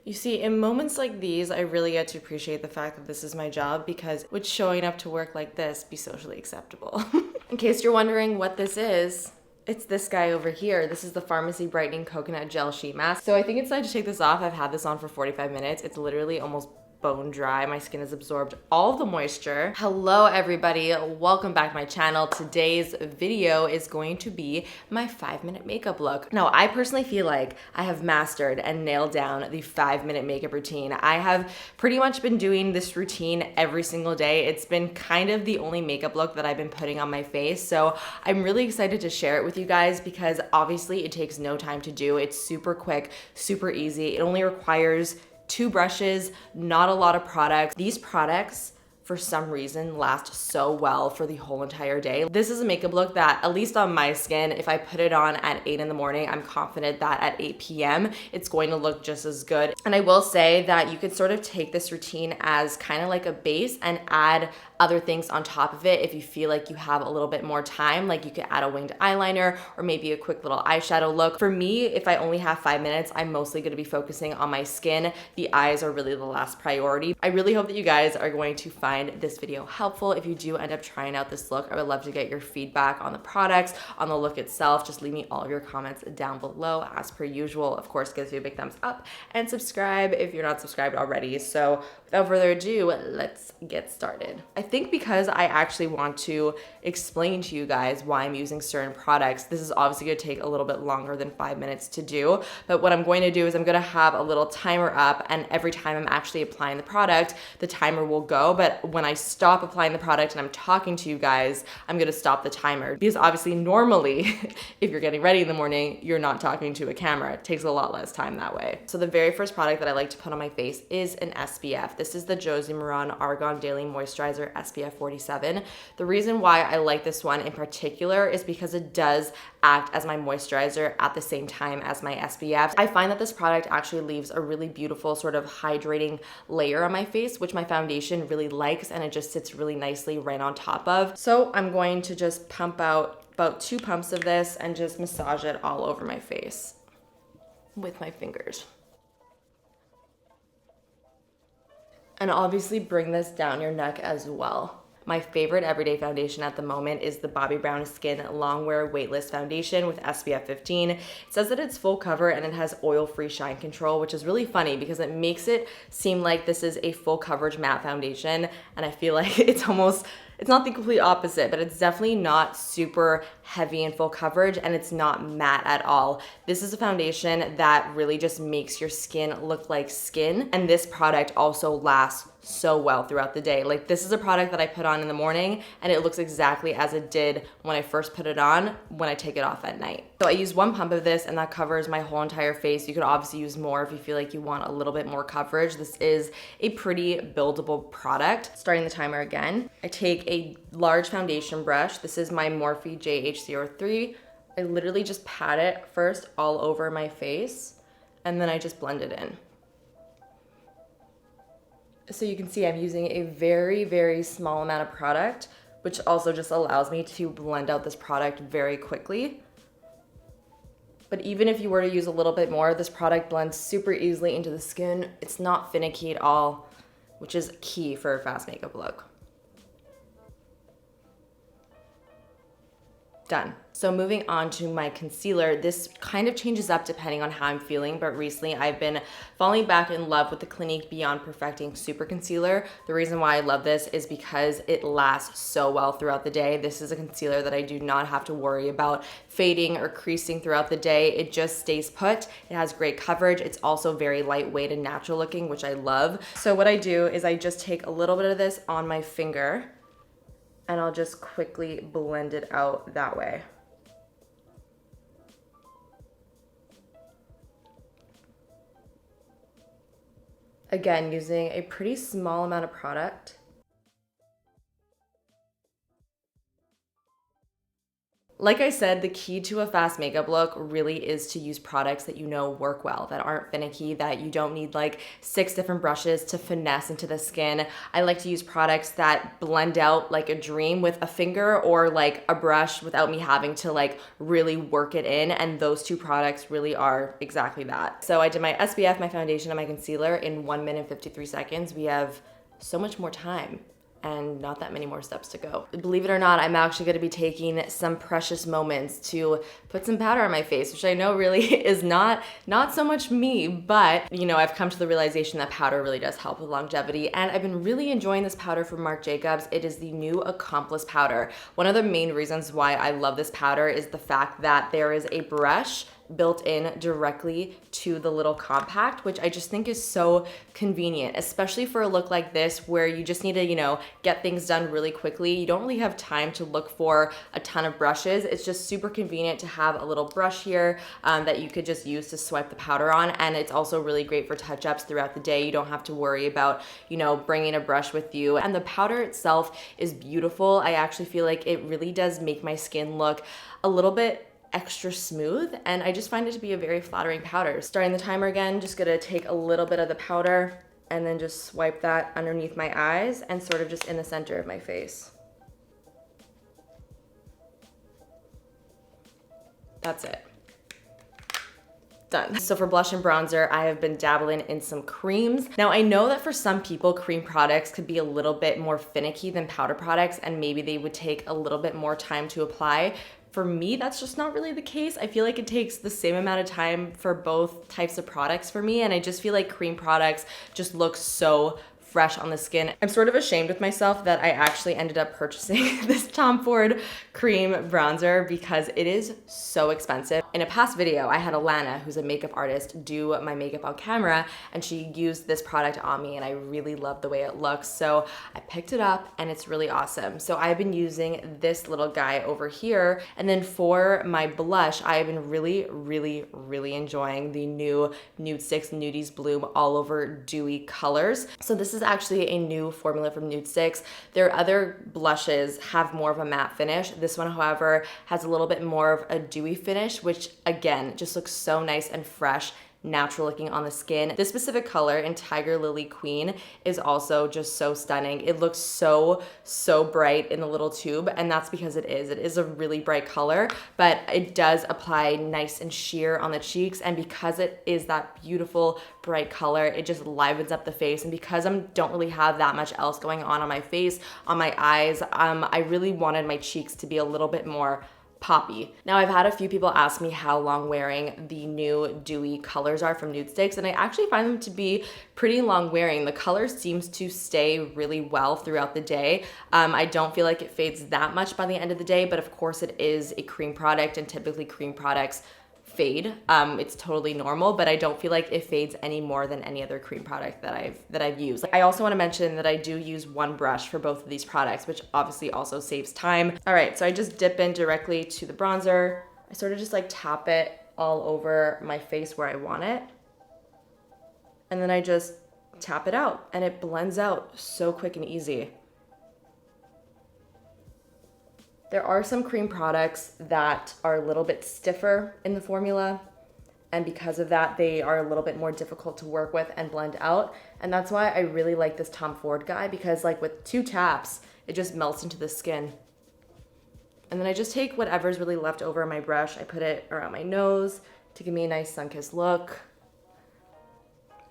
You see, in moments like these, I really get to appreciate the fact that this is my job, because would showing up to work like this be socially acceptable? In case you're wondering what this is, it's this guy over here. This is the Pharmacy Brightening Coconut Gel Sheet Mask. So I think it's time to take this off. I've had this on for 45 minutes. It's literally almost bone dry. My skin has absorbed all of the moisture. Hello everybody, welcome back to my channel. Today's video is going to be my 5-minute makeup look. Now, I personally feel like I have mastered and nailed down the 5-minute makeup routine. I have pretty much been doing this routine every single day. It's been kind of the only makeup look that I've been putting on my face. So I'm really excited to share it with you guys because obviously it takes no time to do. It's super quick, super easy. It only requires 2 brushes, not a lot of products. These products, for some reason, last so well for the whole entire day. This is a makeup look that, at least on my skin, if I put it on at 8 in the morning, I'm confident that at 8 p.m. it's going to look just as good. And I will say that you could sort of take this routine as kind of like a base and add other things on top of it if you feel like you have a little bit more time. Like you could add a winged eyeliner or maybe a quick little eyeshadow look. For me, if I only have 5 minutes, I'm mostly going to be focusing on my skin. The eyes are really the last priority. I really hope that you guys are going to find this video helpful. If you do end up trying out this look, I would love to get your feedback on the products, on the look itself. Just leave me all of your comments down below as per usual. Of course, give us a big thumbs up and subscribe if you're not subscribed already. So without further ado, let's get started. I think because I actually want to explain to you guys why I'm using certain products, this is obviously gonna take a little bit longer than 5 minutes to do, but what I'm going to do is I'm gonna have a little timer up, and every time I'm actually applying the product, the timer will go, but when I stop applying the product and I'm talking to you guys, I'm gonna stop the timer, because obviously normally, if you're getting ready in the morning, you're not talking to a camera. It takes a lot less time that way. So the very first product that I like to put on my face is an SPF. This is the Josie Maran Argan Daily Moisturizer SPF 47. The reason why I like this one in particular is because it does act as my moisturizer at the same time as my SPF. I find that this product actually leaves a really beautiful sort of hydrating layer on my face, which my foundation really likes, and it just sits really nicely right on top of. So I'm going to just pump out about 2 pumps of this and just massage it all over my face with my fingers. And obviously bring this down your neck as well. My favorite everyday foundation at the moment is the Bobbi Brown Skin Longwear Weightless Foundation with SPF 15. It says that it's full cover and it has oil-free shine control, which is really funny because it makes it seem like this is a full coverage matte foundation, and I feel like it's not the complete opposite, but it's definitely not super heavy and full coverage, and it's not matte at all. This is a foundation that really just makes your skin look like skin, and this product also lasts so well throughout the day. Like, this is a product that I put on in the morning and it looks exactly as it did when I first put it on when I take it off at night. So I use 1 pump of this and that covers my whole entire face. You could obviously use more if you feel like you want a little bit more coverage. This is a pretty buildable product. Starting the timer again. I take a large foundation brush. This is my Morphe JH03. I literally just pat it first all over my face and then I just blend it in. So you can see I'm using a very, very small amount of product, which also just allows me to blend out this product very quickly. But even if you were to use a little bit more, this product blends super easily into the skin. It's not finicky at all, which is key for a fast makeup look. Done. So moving on to my concealer, this kind of changes up depending on how I'm feeling, but recently I've been falling back in love with the Clinique Beyond Perfecting Super Concealer. The reason why I love this is because it lasts so well throughout the day. This is a concealer that I do not have to worry about fading or creasing throughout the day. It just stays put. It has great coverage. It's also very lightweight and natural looking, which I love. So what I do is I just take a little bit of this on my finger and I'll just quickly blend it out that way. Again, using a pretty small amount of product. Like I said, the key to a fast makeup look really is to use products that you know work well, that aren't finicky, that you don't need like 6 different brushes to finesse into the skin. I like to use products that blend out like a dream with a finger or like a brush without me having to like really work it in, and those two products really are exactly that. So I did my SPF, my foundation, and my concealer in 1 minute 53 seconds. We have so much more time and not that many more steps to go. Believe it or not, I'm actually gonna be taking some precious moments to put some powder on my face, which I know really is not so much me, but you know, I've come to the realization that powder really does help with longevity, and I've been really enjoying this powder from Marc Jacobs. It is the new Accomplice powder. One of the main reasons why I love this powder is the fact that there is a brush built in directly to the little compact, which I just think is so convenient, especially for a look like this where you just need to, you know, get things done really quickly. You don't really have time to look for a ton of brushes. It's just super convenient to have a little brush here that you could just use to swipe the powder on. And it's also really great for touch-ups throughout the day. You don't have to worry about, you know, bringing a brush with you. And the powder itself is beautiful. I actually feel like it really does make my skin look a little bit extra smooth, and I just find it to be a very flattering powder. Starting the timer again, just gonna take a little bit of the powder and then just swipe that underneath my eyes and sort of just in the center of my face. That's it. Done. So for blush and bronzer, I have been dabbling in some creams. Now I know that for some people, cream products could be a little bit more finicky than powder products, and maybe they would take a little bit more time to apply. For me, that's just not really the case. I feel like it takes the same amount of time for both types of products for me, and I just feel like cream products just look so fresh on the skin. I'm sort of ashamed with myself that I actually ended up purchasing this Tom Ford cream bronzer because it is so expensive. In a past video, I had Alana, who's a makeup artist, do my makeup on camera, and she used this product on me, and I really love the way it looks. So I picked it up, and it's really awesome. So I've been using this little guy over here, and then for my blush, I have been really enjoying the new Nude Sticks Nudies Bloom All Over Dewy colors. So this is actually a new formula from Nude Sticks. Their other blushes have more of a matte finish. This one, however, has a little bit more of a dewy finish, which again, just looks so nice and fresh, natural looking on the skin. This specific color in Tiger Lily Queen is also just so stunning. It looks so bright in the little tube, and that's because it is a really bright color, but it does apply nice and sheer on the cheeks, and because it is that beautiful bright color, it just livens up the face. And because I don't really have that much else going on my face, on my eyes, I really wanted my cheeks to be a little bit more poppy. Now, I've had a few people ask me how long wearing the new dewy colors are from Nude Sticks, and I actually find them to be pretty long wearing. The color seems to stay really well throughout the day. I don't feel like it fades that much by the end of the day, but of course it is a cream product, and typically cream products fade. It's totally normal, but I don't feel like it fades any more than any other cream product that I've used. I also want to mention that I do use one brush for both of these products, which obviously also saves time. All right, so I just dip in directly to the bronzer. I sort of just like tap it all over my face where I want it. And then I just tap it out, and it blends out so quick and easy. There are some cream products that are a little bit stiffer in the formula, and because of that, they are a little bit more difficult to work with and blend out. And that's why I really like this Tom Ford guy, because like with 2 taps, it just melts into the skin. And then I just take whatever's really left over on my brush, I put it around my nose to give me a nice sun-kissed look,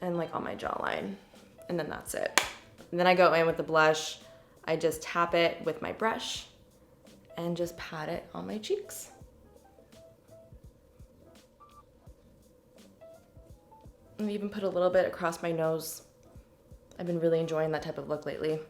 and like on my jawline. And then that's it. And then I go in with the blush, I just tap it with my brush, and just pat it on my cheeks. And even put a little bit across my nose. I've been really enjoying that type of look lately.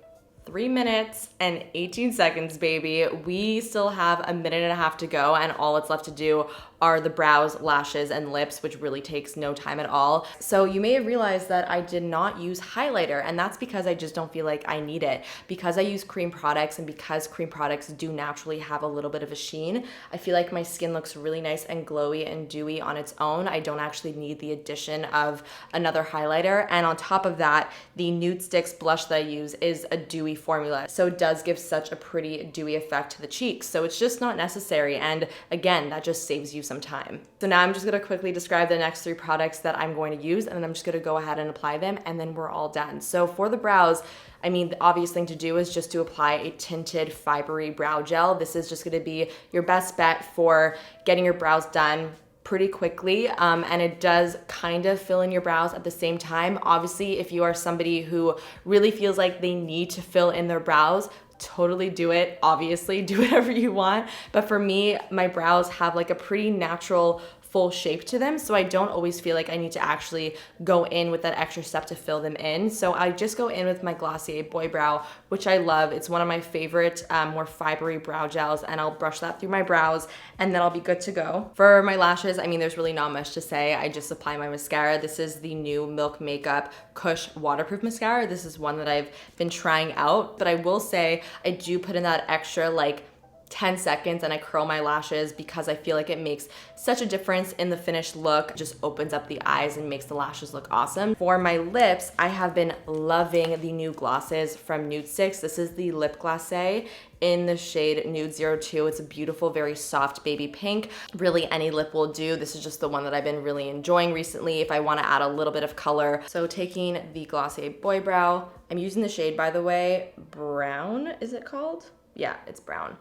3 minutes and 18 seconds, baby. We still have a minute and a half to go, and all it's left to do are the brows, lashes, and lips, which really takes no time at all. So you may have realized that I did not use highlighter, and that's because I just don't feel like I need it. Because I use cream products, and because cream products do naturally have a little bit of a sheen, I feel like my skin looks really nice and glowy and dewy on its own. I don't actually need the addition of another highlighter. And on top of that, the Nude Sticks blush that I use is a dewy dewy formula. So it does give such a pretty dewy effect to the cheeks. So it's just not necessary. And again, that just saves you some time. So now I'm just gonna quickly describe the next 3 products that I'm going to use, and then I'm just gonna go ahead and apply them, and then we're all done. So for the brows, I mean, the obvious thing to do is just to apply a tinted fibery brow gel. This is just gonna be your best bet for getting your brows done pretty quickly, and it does kind of fill in your brows at the same time. Obviously, if you are somebody who really feels like they need to fill in their brows, totally do it. Obviously, do whatever you want. But for me, my brows have like a pretty natural full shape to them, so I don't always feel like I need to actually go in with that extra step to fill them in. So I just go in with my Glossier Boy Brow, which I love. It's one of my favorite more fibery brow gels, and I'll brush that through my brows, and then I'll be good to go. For my lashes, I mean, there's really not much to say. I just apply my mascara. This is the new Milk Makeup Kush Waterproof Mascara. This is one that I've been trying out, but I will say I do put in that extra like 10 seconds and I curl my lashes because I feel like it makes such a difference in the finished look. It just opens up the eyes and makes the lashes look awesome. For my lips, I have been loving the new glosses from Nude 6. This is the Lip Glacé in the shade Nude 02. It's a beautiful, very soft baby pink. Really any lip will do. This is just the one that I've been really enjoying recently if I want to add a little bit of color. So taking the Glossier Boy Brow, I'm using the shade, by the way, Brown, is it called? Yeah, it's Brown.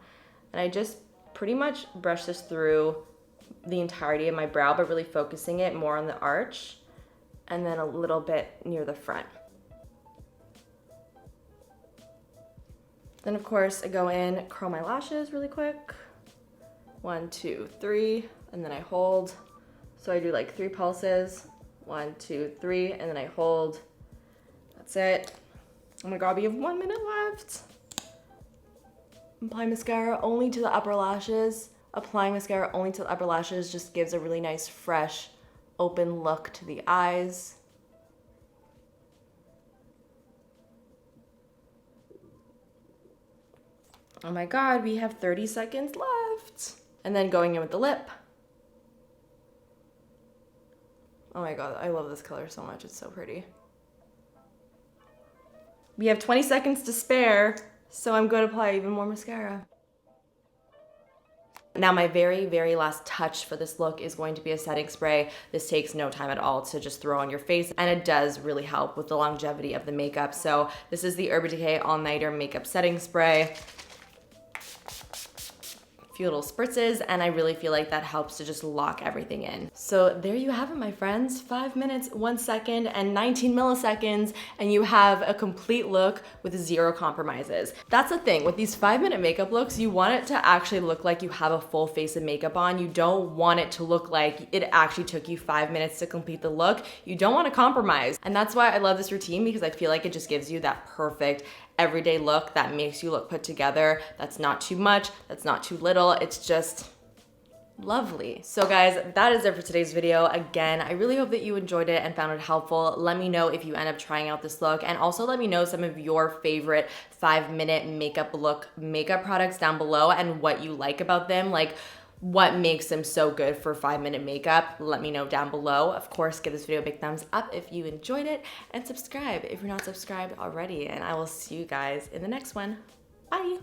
And I just pretty much brush this through the entirety of my brow, but really focusing it more on the arch and then a little bit near the front. Then of course I go in, curl my lashes really quick. 1, 2, 3, and then I hold. So I do like 3 pulses. 1, 2, 3, and then I hold. That's it. Oh my God, we have 1 minute left. Apply mascara only to the upper lashes. Applying mascara only to the upper lashes just gives a really nice, fresh, open look to the eyes. Oh my God, we have 30 seconds left. And then going in with the lip. Oh my God, I love this color so much. It's so pretty. We have 20 seconds to spare. So I'm going to apply even more mascara. Now my very, very last touch for this look is going to be a setting spray. This takes no time at all to just throw on your face, and it does really help with the longevity of the makeup. So this is the Urban Decay All Nighter Makeup Setting Spray. Few little spritzes, and I really feel like that helps to just lock everything in. So there you have it, my friends. 5 minutes, 1 second, and 19 milliseconds, and you have a complete look with 0 compromises. That's the thing, with these 5-minute makeup looks, you want it to actually look like you have a full face of makeup on. You don't want it to look like it actually took you 5 minutes to complete the look. You don't want to compromise. And that's why I love this routine, because I feel like it just gives you that perfect everyday look that makes you look put together. That's not too much, that's not too little. It's just lovely. So guys, that is it for today's video. Again, I really hope that you enjoyed it and found it helpful. Let me know if you end up trying out this look, and also let me know some of your favorite 5-minute makeup products down below and what you like about them. Like, what makes them so good for 5-minute makeup? Let me know down below. Of course, give this video a big thumbs up if you enjoyed it, and subscribe if you're not subscribed already. And I will see you guys in the next one. Bye.